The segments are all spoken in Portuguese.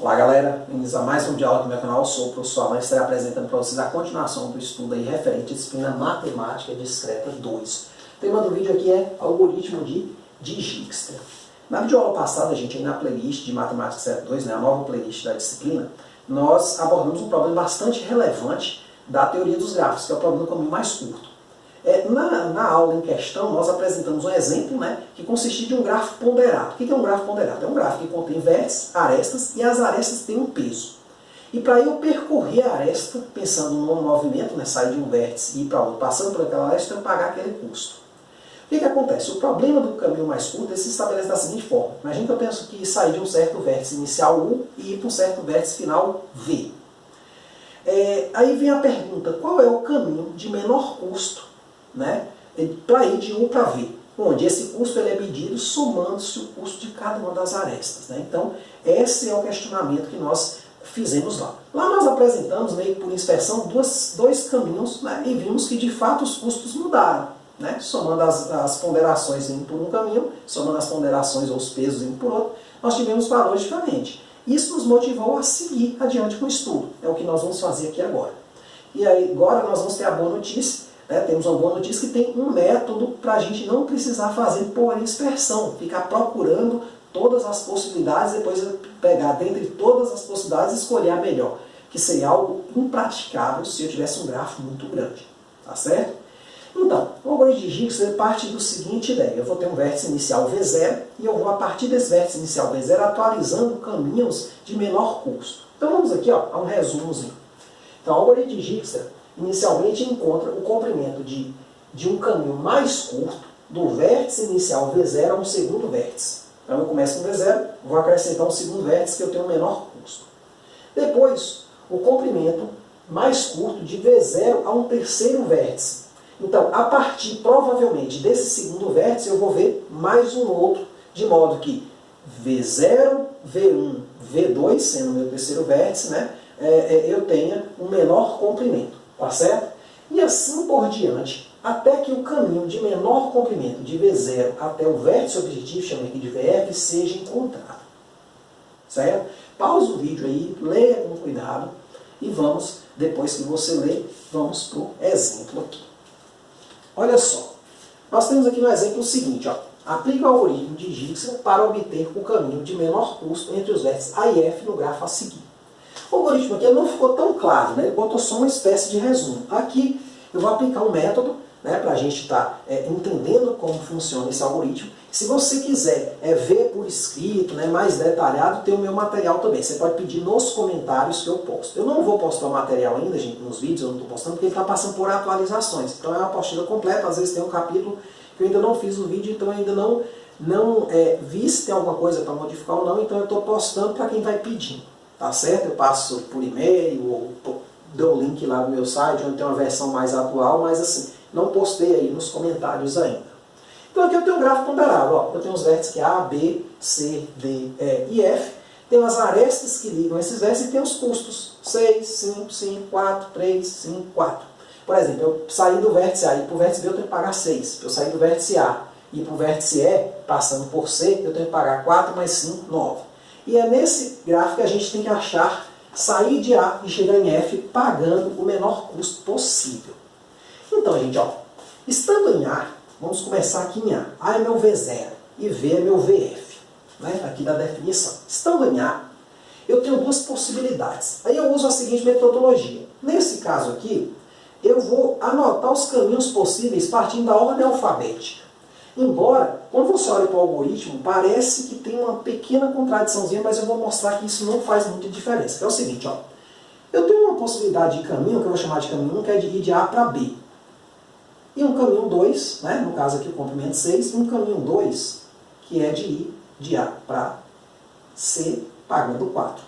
Olá galera, bem-vindos a mais um diálogo do meu canal. Eu sou o professor Alan e estarei apresentando para vocês a continuação do estudo aí referente à disciplina Matemática Discreta 2. O tema do vídeo aqui é algoritmo de Dijkstra. Na videoaula passada, gente, aí na playlist de Matemática Discreta 2, né, a nova playlist da disciplina, nós abordamos um problema bastante relevante da teoria dos grafos, que é o problema do caminho mais curto. Na aula em questão, nós apresentamos um exemplo, né, que consistia de um grafo ponderado. O que é um grafo ponderado? É um grafo que contém vértices, arestas, e as arestas têm um peso. E para eu percorrer a aresta, pensando num movimento, né, sair de um vértice e ir para outro, passando por aquela aresta, eu tenho que pagar aquele custo. O que acontece? O problema do caminho mais curto se estabelece da seguinte forma. Imagina que eu penso que sair de um certo vértice inicial U e ir para um certo vértice final V. Aí vem a pergunta, qual é o caminho de menor custo, né, para ir de U para V, onde esse custo ele é medido somando-se o custo de cada uma das arestas. Né? Então, esse é o questionamento que nós fizemos lá. Lá nós apresentamos, meio que por inspeção, dois caminhos, né, e vimos que de fato os custos mudaram. Né? Somando as ponderações indo por um caminho, somando as ponderações ou os pesos indo por outro, nós tivemos valores diferentes. Isso nos motivou a seguir adiante com o estudo. É o que nós vamos fazer aqui agora. E aí, agora nós vamos ter a boa notícia. Temos uma boa notícia que tem um método para a gente não precisar fazer por inspeção, ficar procurando todas as possibilidades, depois pegar dentre todas as possibilidades e escolher a melhor, que seria algo impraticável se eu tivesse um grafo muito grande. Tá certo? Então, o algoritmo de Dijkstra parte do seguinte ideia. Eu vou ter um vértice inicial V0 e eu vou, a partir desse vértice inicial V0, atualizando caminhos de menor custo. Então vamos aqui a um resumozinho. Então, o algoritmo de Dijkstra inicialmente encontra o comprimento de um caminho mais curto do vértice inicial V0 a um segundo vértice. Então eu começo com V0, vou acrescentar um segundo vértice que eu tenho um menor custo. Depois, o comprimento mais curto de V0 a um terceiro vértice. Então, a partir, provavelmente, desse segundo vértice, eu vou ver mais um outro, de modo que V0, V1, V2, sendo o meu terceiro vértice, né, eu tenha um menor comprimento. Tá certo? E assim por diante, até que o caminho de menor comprimento de V0 até o vértice objetivo, chamamos aqui de VF, seja encontrado. Certo? Pausa o vídeo aí, leia com cuidado e vamos, depois que você lê, vamos para o exemplo aqui. Olha só, nós temos aqui no exemplo o seguinte, aplica o algoritmo de Dijkstra para obter o caminho de menor custo entre os vértices A e F no grafo a seguir. O algoritmo aqui não ficou tão claro, né? Ele botou só uma espécie de resumo. Aqui eu vou aplicar um método, né, para a gente estar entendendo como funciona esse algoritmo. Se você quiser ver por escrito, né, mais detalhado, tem o meu material também. Você pode pedir nos comentários que eu posto. Eu não vou postar o material ainda, gente, nos vídeos, eu não estou postando, porque ele está passando por atualizações. Então é uma apostila completa, às vezes tem um capítulo que eu ainda não fiz no vídeo, então eu ainda não vi se tem alguma coisa para modificar ou não, então eu estou postando para quem vai pedindo. Tá certo? Eu passo por e-mail ou dou o link lá no meu site, onde tem uma versão mais atual, mas assim, não postei aí nos comentários ainda. Então aqui eu tenho um gráfico ponderado. Eu tenho os vértices que A, B, C, D, E e F. Tem as arestas que ligam esses vértices e tem os custos. 6, 5, 5, 4, 3, 5, 4. Por exemplo, eu sair do vértice A e para o vértice B eu tenho que pagar 6. Para eu sair do vértice A e para o vértice E, passando por C, eu tenho que pagar 4 mais 5, 9. E é nesse gráfico que a gente tem que achar, sair de A e chegar em F pagando o menor custo possível. Então, gente, estando em A, vamos começar aqui em A. A é meu V0 e V é meu VF, né, aqui da definição. Estando em A, eu tenho duas possibilidades. Aí eu uso a seguinte metodologia. Nesse caso aqui, eu vou anotar os caminhos possíveis partindo da ordem alfabética. Embora, quando você olha para o algoritmo, parece que tem uma pequena contradiçãozinha, mas eu vou mostrar que isso não faz muita diferença. É o seguinte, eu tenho uma possibilidade de caminho, que eu vou chamar de caminho 1, que é de ir de A para B. E um caminho 2, né, no caso aqui o comprimento 6, e um caminho 2, que é de ir de A para C, pagando 4.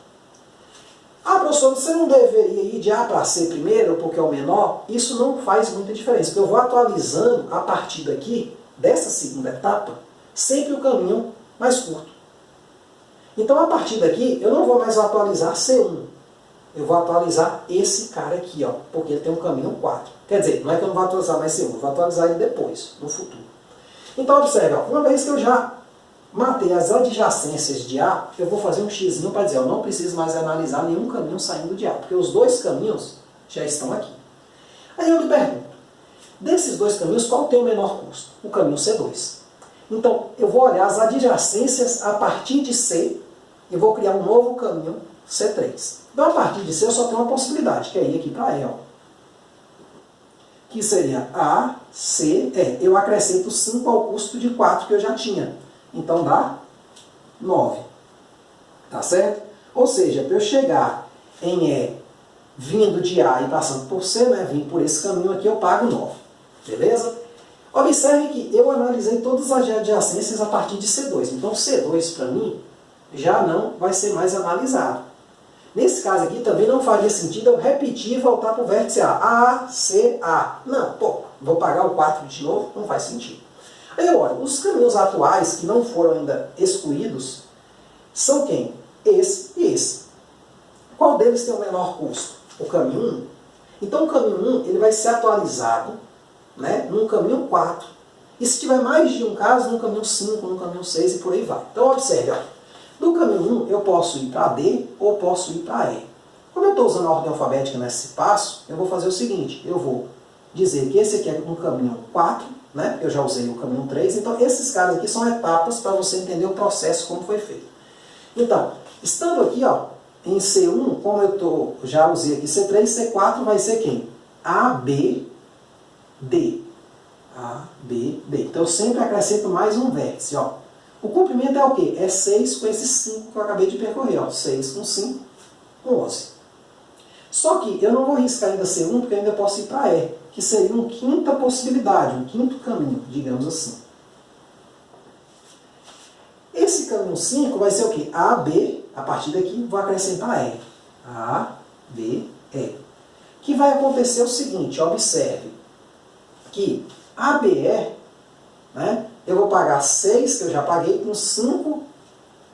Ah, professor, você não deveria ir de A para C primeiro, porque é o menor? Isso não faz muita diferença, porque eu vou atualizando a partir daqui, dessa segunda etapa, sempre o caminho mais curto. Então, a partir daqui, eu não vou mais atualizar C1. Eu vou atualizar esse cara aqui, porque ele tem um caminho 4. Quer dizer, não é que eu não vou atualizar mais C1, eu vou atualizar ele depois, no futuro. Então, observe, uma vez que eu já matei as adjacências de A, eu vou fazer um xizinho para dizer, eu não preciso mais analisar nenhum caminho saindo de A, porque os dois caminhos já estão aqui. Aí eu lhe pergunto, desses dois caminhos, qual tem o menor custo? O caminho C2. Então, eu vou olhar as adjacências a partir de C e vou criar um novo caminho C3. Então, a partir de C, eu só tenho uma possibilidade, que é ir aqui para E, ó. Que seria A, C, E. Eu acrescento 5 ao custo de 4 que eu já tinha. Então, dá 9. Tá certo? Ou seja, para eu chegar em E, vindo de A e passando por C, né, vim por esse caminho aqui, eu pago 9. Beleza? Observe que eu analisei todas as adjacências a partir de C2. Então, C2, para mim, já não vai ser mais analisado. Nesse caso aqui, também não faria sentido eu repetir e voltar para o vértice A. A, C, A. Não, pô, vou pagar o 4 de novo? Não faz sentido. Aí, olha, os caminhos atuais que não foram ainda excluídos são quem? Esse e esse. Qual deles tem o menor custo? O caminho 1. Então, o caminho 1 ele vai ser atualizado, né, num caminho 4. E se tiver mais de um caso, num caminho 5, num caminho 6 e por aí vai. Então, observe, ó. Do caminho 1, eu posso ir para D ou posso ir para E. Como eu estou usando a ordem alfabética nesse passo, eu vou fazer o seguinte, eu vou dizer que esse aqui é um caminho 4, né? Eu já usei o caminho 3, então esses caras aqui são etapas para você entender o processo, como foi feito. Então, estando aqui, ó, em C1, como eu já usei aqui C3, C4 vai ser quem? A, B, D. A, B, D. Então eu sempre acrescento mais um vértice, ó. O comprimento é o quê? É 6 com esses 5 que eu acabei de percorrer, ó. 6 com 5, 11. Só que eu não vou riscar ainda C1, porque ainda posso ir para E, que seria uma quinta possibilidade, um quinto caminho, digamos assim. Esse caminho 5 vai ser o quê? A, B, a partir daqui vou acrescentar E. A, B, E. Que vai acontecer o seguinte, observe, que A, B, E, né, eu vou pagar 6, que eu já paguei, com 5,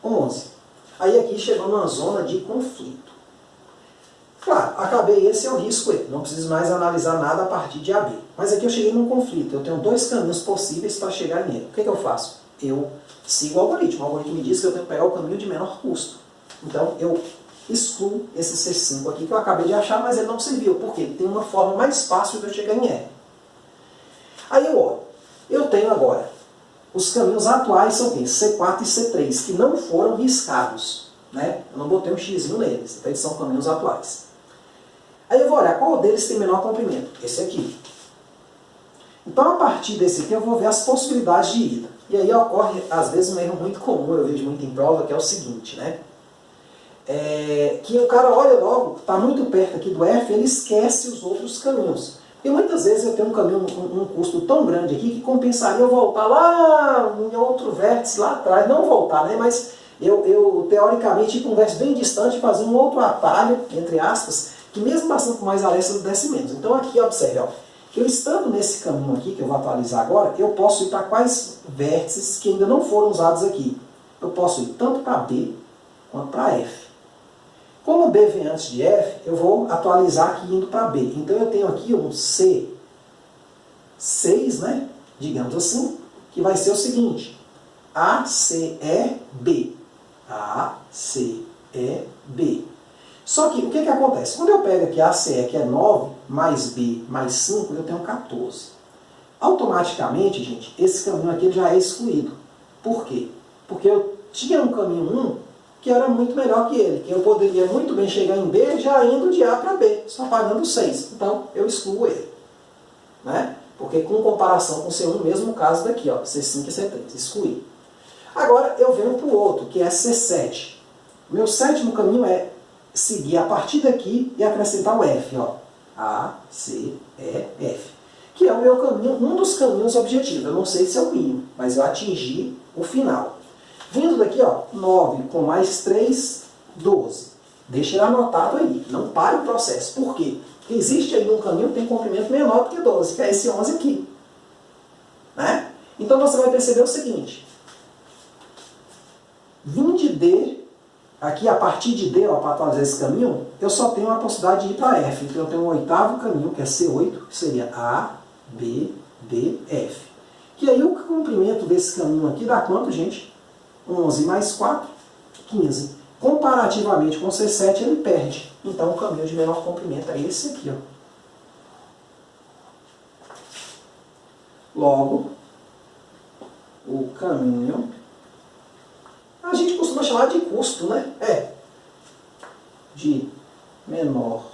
11. Aí aqui chegou numa zona de conflito. Claro, acabei esse, eu risco ele. Não preciso mais analisar nada a partir de AB. Mas aqui eu cheguei num conflito. Eu tenho dois caminhos possíveis para chegar nele. O que eu faço? Eu sigo o algoritmo. O algoritmo me diz que eu tenho que pegar o caminho de menor custo. Então, eu excluo esse C5 aqui que eu acabei de achar, mas ele não serviu. Por quê? Tem uma forma mais fácil de eu chegar em E. Aí eu olho. Eu tenho agora os caminhos atuais são o quê? C4 e C3, que não foram riscados. Né? Eu não botei um xizinho neles, então eles são caminhos atuais. Aí eu vou olhar qual deles tem menor comprimento. Esse aqui. Então, a partir desse aqui, eu vou ver as possibilidades de ida. E aí ocorre, às vezes, um erro muito comum, eu vejo muito em prova, que é o seguinte, né? Que o cara olha logo, está muito perto aqui do F, ele esquece os outros caminhos. E muitas vezes eu tenho um caminho, um custo tão grande aqui, que compensaria eu voltar lá em outro vértice, lá atrás. Não voltar, né? Mas eu teoricamente, ir para um vértice bem distante, fazer um outro atalho, entre aspas, que mesmo passando por mais arestas, desce menos. Então aqui, observe, ó, que eu estando nesse caminho aqui, que eu vou atualizar agora, eu posso ir para quais vértices que ainda não foram usados aqui. Eu posso ir tanto para B quanto para F. Como B vem antes de F, eu vou atualizar aqui indo para B. Então eu tenho aqui um C6, né? Digamos assim, que vai ser o seguinte: A, C, E, B. A, C, E, B. Só que o que acontece? Quando eu pego aqui A, C, E, que é 9, mais B, mais 5, eu tenho 14. Automaticamente, gente, esse caminho aqui já é excluído. Por quê? Porque eu tinha um caminho 1 que era muito melhor que ele, que eu poderia muito bem chegar em B já indo de A para B, só pagando 6. Então, eu excluo ele. Né? Porque com comparação com o C1, mesmo caso daqui, ó, C5 e C3, excluí. Agora, eu venho para o outro, que é C7. Meu sétimo caminho é seguir a partir daqui e acrescentar o F, ó. A, C, E, F. Que é o meu caminho, um dos caminhos objetivos. Eu não sei se é o mínimo, mas eu atingi o final. Vindo daqui, ó, 9 com mais 3, 12. Deixa ele anotado aí, não pare o processo. Por quê? Porque existe aí um caminho que tem comprimento menor do que 12, que é esse 11 aqui. Né? Então você vai perceber o seguinte. Vindo de D, aqui a partir de D, para atualizar esse caminho, eu só tenho a possibilidade de ir para F. Então eu tenho um oitavo caminho, que é C8, que seria A, B, D, F. Que aí o comprimento desse caminho aqui dá quanto, gente? 11 mais 4, 15. Comparativamente com o C7, ele perde. Então, o caminho de menor comprimento é esse aqui, ó. Logo, o caminho, a gente costuma chamar de custo, né? De menor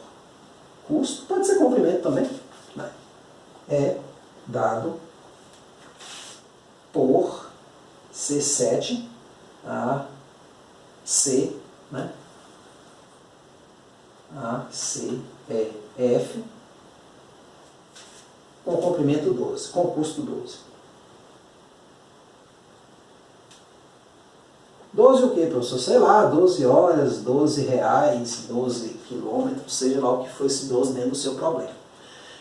custo, pode ser comprimento também, né? É dado por C7 a C, né? A, C, E, F, com comprimento 12, com custo 12. 12 o quê, professor? Sei lá, 12 horas, 12 reais, 12 quilômetros, seja lá o que for esse 12 dentro do seu problema.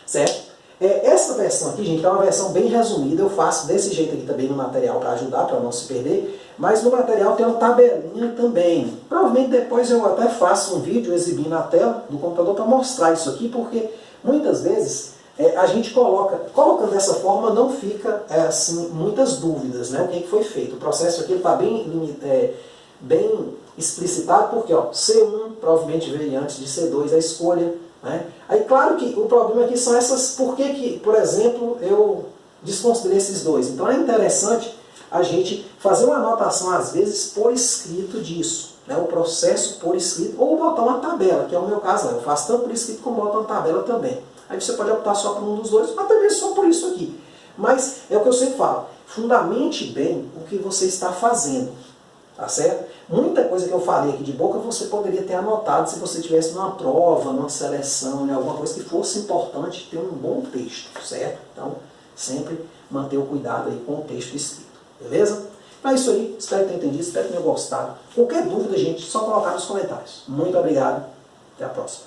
Certo? Essa versão aqui, gente, é uma versão bem resumida. Eu faço desse jeito aqui também no material para ajudar, para não se perder. Mas no material tem uma tabelinha também. Provavelmente depois eu até faço um vídeo exibindo na tela do computador para mostrar isso aqui, porque muitas vezes a gente colocando dessa forma não fica assim, muitas dúvidas, né? O que foi feito. O processo aqui está bem explicitado, porque ó, C1 provavelmente veio antes de C2 a escolha. Né? Aí claro que o problema aqui são essas, por que, por exemplo, eu desconsiderei esses dois. Então é interessante a gente fazer uma anotação, às vezes, por escrito disso. Né? O processo por escrito, ou botar uma tabela, que é o meu caso. Eu faço tanto por escrito como boto uma tabela também. Aí você pode optar só por um dos dois, ou também só por isso aqui. Mas é o que eu sempre falo, fundamente bem o que você está fazendo. Tá certo? Muita coisa que eu falei aqui de boca você poderia ter anotado se você tivesse numa prova, numa seleção, em alguma coisa que fosse importante ter um bom texto, certo? Então, sempre manter o cuidado aí com o texto escrito, beleza? Então é isso aí, espero ter entendido, espero que tenha gostado. Qualquer dúvida, gente, só colocar nos comentários. Muito obrigado, até a próxima.